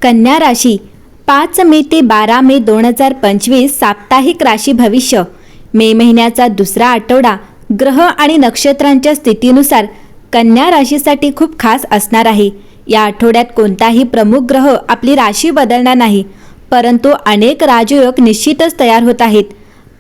कन्या राशी 5 मे ते 12 मे 2025 साप्ताहिक राशी भविष्य। मे महिन्याचा दुसरा आठवडा ग्रह आणि नक्षत्रांच्या स्थितीनुसार कन्या राशीसाठी खूप खास असणार आहे। या आठवड्यात कोणताही प्रमुख ग्रह आपली राशी बदलणार नाही, परंतु अनेक राजयोग निश्चितच तयार होत आहेत।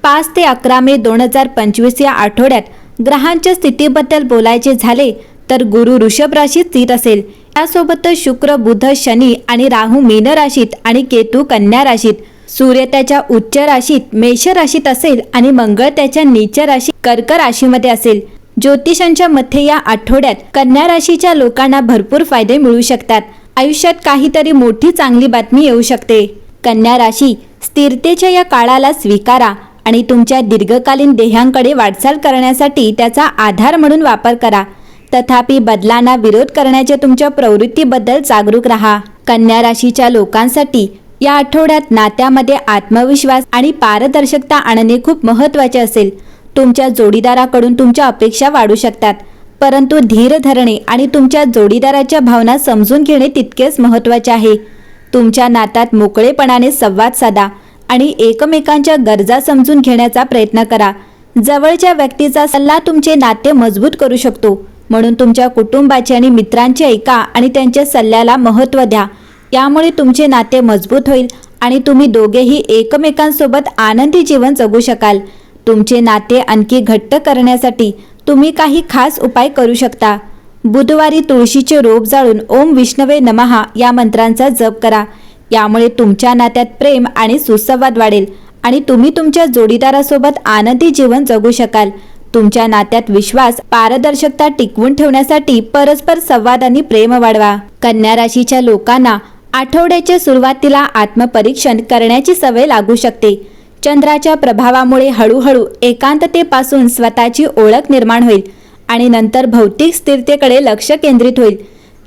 5 ते 11 मे 2025 या आठवड्यात ग्रहांच्या स्थितीबद्दल बोलायचे झाले तर गुरु वृषभ राशीत स्थित असेल। त्यासोबतच शुक्र, बुध, शनी आणि राहू मीन राशीत आणि केतू कन्या राशीत, सूर्य त्याच्या उच्च राशीत मेष राशीत असेल आणि मंगळ त्याच्या नीच राशी कर्क राशीमध्ये असेल। ज्योतिषांच्या मते या आठवड्यात कन्या राशीच्या लोकांना भरपूर फायदे मिळू शकतात। आयुष्यात काहीतरी मोठी चांगली बातमी येऊ शकते। कन्या राशी स्थिरतेच्या या काळाला स्वीकारा आणि तुमच्या दीर्घकालीन ध्येयांकडे वाटचाल करण्यासाठी त्याचा आधार म्हणून वापर करा। तथापि बदलांना विरोध करण्याच्या तुमच्या प्रवृत्तीबद्दल जागरूक राहा। कन्या राशीच्या लोकांसाठी या आठवड्यात नात्यामध्ये आत्मविश्वास आणि पारदर्शकता आणणे खूप महत्त्वाचे असेल। तुमच्या जोडीदाराकडून तुमच्या अपेक्षा वाढू शकतात, परंतु धीर धरणे आणि तुमच्या जोडीदाराच्या भावना समजून घेणे तितकेच महत्त्वाचे आहे। तुमच्या नात्यात मोकळेपणाने संवाद साधा आणि एकमेकांच्या गरजा समजून घेण्याचा प्रयत्न करा। जवळच्या व्यक्तीचा सल्ला तुमचे नाते मजबूत करू शकतो, म्हणून तुमच्या कुटुंबाचे आणि मित्रांचे ऐका आणि त्यांच्या सल्ल्याला महत्त्व द्या। यामुळे तुमचे नाते मजबूत होईल आणि तुम्ही दोघेही एकमेकांसोबत आनंदी जीवन जगू शकाल। तुमचे नाते आणखी घट्ट करण्यासाठी तुम्ही काही खास उपाय करू शकता। बुधवारी तुळशीचे रोप जाळून ओम विष्णवे नमः या मंत्रांचा जप करा। यामुळे तुमच्या नात्यात प्रेम आणि सुसंवाद वाढेल आणि तुम्ही तुमच्या जोडीदारासोबत आनंदी जीवन जगू शकाल। तुमच्या नात्यात विश्वास, पारदर्शकता टिकवून ठेवण्यासाठी परस्पर संवाद आणि प्रेम वाढवा। कन्या राशीच्या लोकांना आठवड्याच्या सुरुवातीला आत्मपरीक्षण करण्याची सवय लागू शकते। चंद्राच्या प्रभावामुळे हळूहळू एकांततेपासून स्वतःची ओळख निर्माण होईल आणि नंतर भौतिक स्थिरतेकडे लक्ष केंद्रित होईल।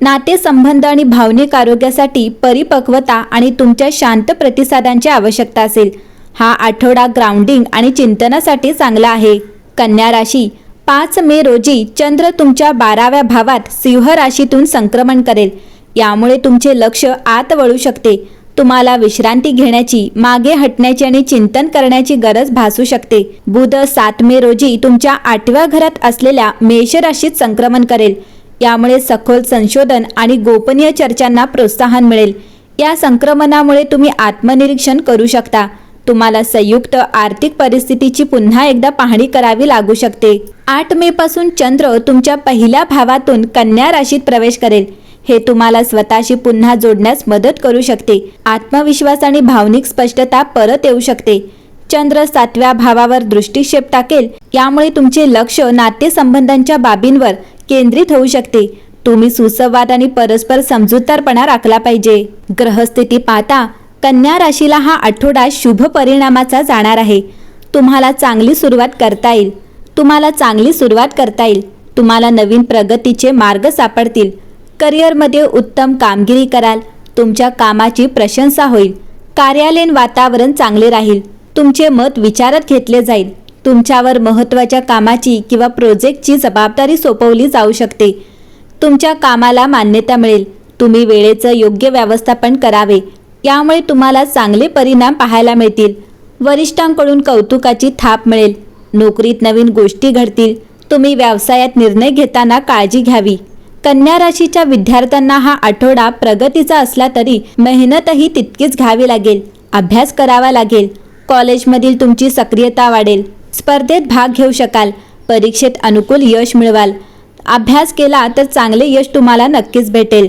नातेसंबंध आणि भावनिक आरोग्यासाठी परिपक्वता आणि तुमच्या शांत प्रतिसादांची आवश्यकता असेल। हा आठवडा ग्राउंडिंग आणि चिंतनासाठी चांगला आहे। कन्या राशी 5 मे रोजी चंद्र तुमच्या 12व्या भावात सिंह राशीतून संक्रमण करेल। यामुळे तुमचे लक्ष आत वळू शकते। तुम्हाला विश्रांती घेण्याची, मागे हटण्याची आणि चिंतन करण्याची गरज भासू शकते। बुध 7 मे रोजी तुमच्या 8व्या घरात असलेल्या मेष राशीत संक्रमण करेल। यामुळे सखोल संशोधन आणि गोपनीय चर्चांना प्रोत्साहन मिळेल। या संक्रमणामुळे तुम्ही आत्मनिरीक्षण करू शकता। तुम्हाला संयुक्त आर्थिक परिस्थितीची पुन्हा एकदा पाहणी करावी लागू शकते। 8 मे पासून चंद्र तुमच्या पहिल्या भावातून कन्या राशीत प्रवेश करेल। हे तुम्हाला स्वतःशी पुन्हा जोडण्यास मदत करू शकते। आत्मविश्वास आणि भावनिक स्पष्टता परत येऊ शकते। चंद्र 7व्या भावावर दृष्टिक्षेप टाकेल। यामुळे तुमचे लक्ष नातेसंबंधांच्या बाबींवर केंद्रित होऊ शकते। तुम्ही सुसंवाद आणि परस्पर समजूतदारपणा राखला पाहिजे। ग्रहस्थिती पाहता कन्या राशीला हा आठवडा शुभ परिणामाचा जाणार आहे। तुम्हाला चांगली सुरुवात करता येईल। तुम्हाला नवीन प्रगतीचे मार्ग सापडतील। करिअरमध्ये उत्तम कामगिरी कराल। तुमच्या कामाची प्रशंसा होईल। कार्यालयीन वातावरण चांगले राहील। तुमचे मत विचारात घेतले जाईल। तुमच्यावर महत्त्वाच्या कामाची किंवा प्रोजेक्टची जबाबदारी सोपवली जाऊ शकते। तुमच्या कामाला मान्यता मिळेल। तुम्ही वेळेचं योग्य व्यवस्थापन करावे। यामुळे तुम्हाला चांगले परिणाम पाहायला मिळतील। वरिष्ठांकडून कौतुकाची थाप मिळेल। नोकरीत नवीन गोष्टी घडतील। तुम्ही व्यवसायात निर्णय घेताना काळजी घ्यावी। कन्या राशीच्या विद्यार्थ्यांना हा आठवडा प्रगतीचा असला तरी मेहनतही तितकीच घ्यावी लागेल। अभ्यास करावा लागेल। कॉलेजमधील तुमची सक्रियता वाढेल। स्पर्धेत भाग घेऊ शकाल। परीक्षेत अनुकूल यश मिळवाल। अभ्यास केला तर चांगले यश तुम्हाला नक्कीच भेटेल।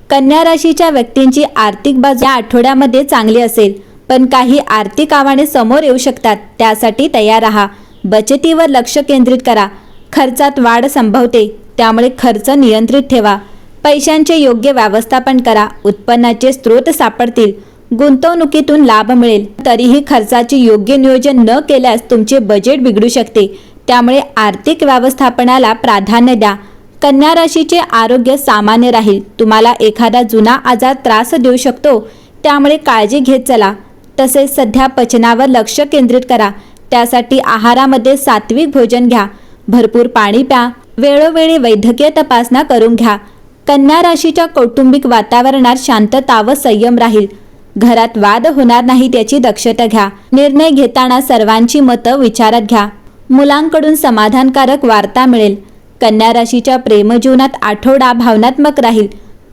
कन्या राशीच्या व्यक्तींची आर्थिक बाजू या आठवड्यामध्ये चांगली असेल, पण काही आर्थिक आव्हाने समोर येऊ शकतात। त्यासाठी तयार राहा। बचतीवर लक्ष केंद्रित करा। खर्चात वाढ संभवते, त्यामुळे खर्च नियंत्रित ठेवा। पैशांचे योग्य व्यवस्थापन करा। उत्पन्नाचे स्रोत सापडतील। गुंतवणुकीतून लाभ मिळेल। तरीही खर्चाचे योग्य नियोजन न केल्यास तुमचे बजेट बिघडू शकते। त्यामुळे आर्थिक व्यवस्थापनाला प्राधान्य द्या। कन्या राशीचे आरोग्य सामान्य राहील। तुम्हाला एखादा जुना आजार त्रास देऊ शकतो, त्यामुळे काळजी घेत चला। तसेच सध्या पचनावर लक्ष केंद्रित करा। त्यासाठी आहारामध्ये सात्विक भोजन घ्या। भरपूर पाणी प्या। वेळोवेळी वैद्यकीय तपासण्या करून घ्या। कन्या राशीच्या कौटुंबिक वातावरणात शांतता व संयम राहील. घरात वाद होणार नाहीत याची दक्षता घ्या. निर्णय घेताना सर्वांची मतं विचारात घ्या. मुलांकडून समाधानकारक वार्ता मिळेल. कन्या राशीच्या प्रेमजीवनात आठवडा भावनात्मक राहील.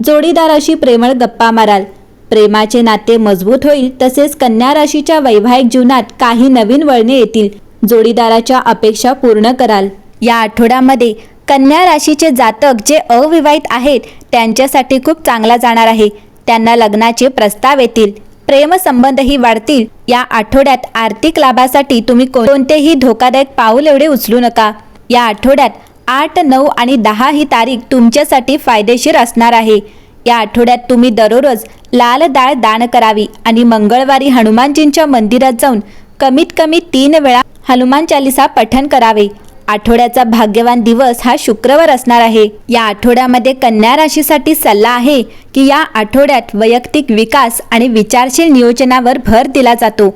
जोडीदाराशी प्रेमळ गप्पा माराल. प्रेमाचे नाते मजबूत होईल. तसेच कन्या राशीच्या वैवाहिक जीवनात काही नवीन वळणे येतील. जोडीदाराच्या अपेक्षा पूर्ण कराल. या आठवड्यामध्ये कन्या राशीचे जातक जे अविवाहित आहेत त्यांच्यासाठी खूप चांगला जाणार आहे. त्यांना लग्नाचे प्रस्ताव येतील. प्रेमसंबंधही वाढतील. या आठवड्यात आर्थिक लाभासाठी तुम्ही कोणतेही धोकादायक पाऊल एवढे उचलू नका. या आठवड्यात 8, 9 आणि 10 ही तारीख तुमच्यासाठी फायदेशीर असणार आहे. या आठवड्यात तुम्ही दररोज लाल डाळ दान करावी आणि मंगळवारी हनुमानजींच्या मंदिरात जाऊन कमीत कमी 3 वेळा हनुमान चालीसा पठण करावे. आठवड्याचा भाग्यवान दिवस हा शुक्रवार असणार आहे. या आठवड्यामध्ये कन्या राशीसाठी सल्ला आहे की या आठवड्यात वैयक्तिक विकास आणि विचारशील नियोजनावर भर दिला जातो.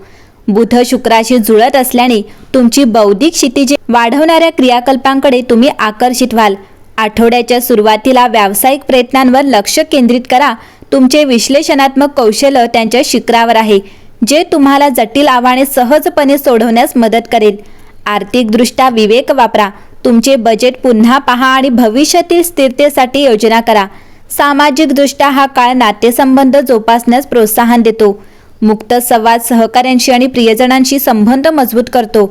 बुध शुक्राशी जुळत असल्याने तुमची बौद्धिक क्षितिजे वाढवणाऱ्या क्रियाकल्पांकडे तुम्ही आकर्षित व्हाल. आठवड्याच्या सुरुवातीला व्यावसायिक प्रयत्नांवर लक्ष केंद्रित करा. तुमचे विश्लेषणात्मक कौशल्य त्यांच्या शिखरावर आहे, जे तुम्हाला जटिल आव्हाने सहजपणे सोडवण्यास मदत करेल. आर्थिकदृष्ट्या विवेक वापरा. तुमचे बजेट पुन्हा पहा आणि भविष्यातील स्थिरतेसाठी योजना करा. सामाजिकदृष्ट्या हा काळ नातेसंबंध जोपासण्यास प्रोत्साहन देतो. मुक्त संवाद सहकाऱ्यांशी आणि प्रियजनांशी संबंध मजबूत करतो.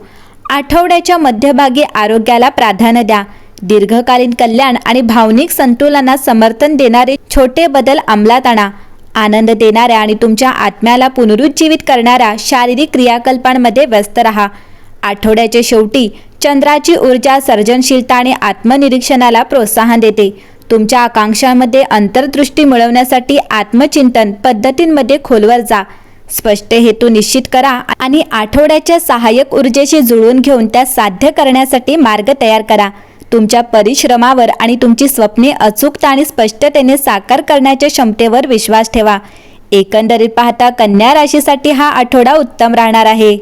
आठवड्याच्या मध्यभागी आरोग्याला प्राधान्य द्या. दीर्घकालीन कल्याण आणि भावनिक संतुलनात समर्थन देणारे छोटे बदल अंमलात आणा. आनंद देणाऱ्या आणि तुमच्या आत्म्याला पुनरुज्जीवित करणाऱ्या शारीरिक क्रियाकल्पांमध्ये व्यस्त राहा. आठवड्याच्या शेवटी चंद्राची ऊर्जा सर्जनशीलता आणि आत्मनिरीक्षणाला प्रोत्साहन देते. तुमच्या आकांक्षांमध्ये अंतर्दृष्टी मिळवण्यासाठी आत्मचिंतन पद्धतींमध्ये खोलवर जा. स्पष्ट हेतू निश्चित करा आणि आठवड्याच्या सहाय्यक ऊर्जेशी जुळवून घेऊन त्या साध्य करण्यासाठी मार्ग तयार करा. तुमच्या परिश्रमावर आणि तुमची स्वप्ने अचूकता आणि स्पष्टतेने साकार करण्याच्या क्षमतेवर विश्वास ठेवा. एकंदरीत पाहता कन्या राशीसाठी हा आठवडा उत्तम राहणार आहे.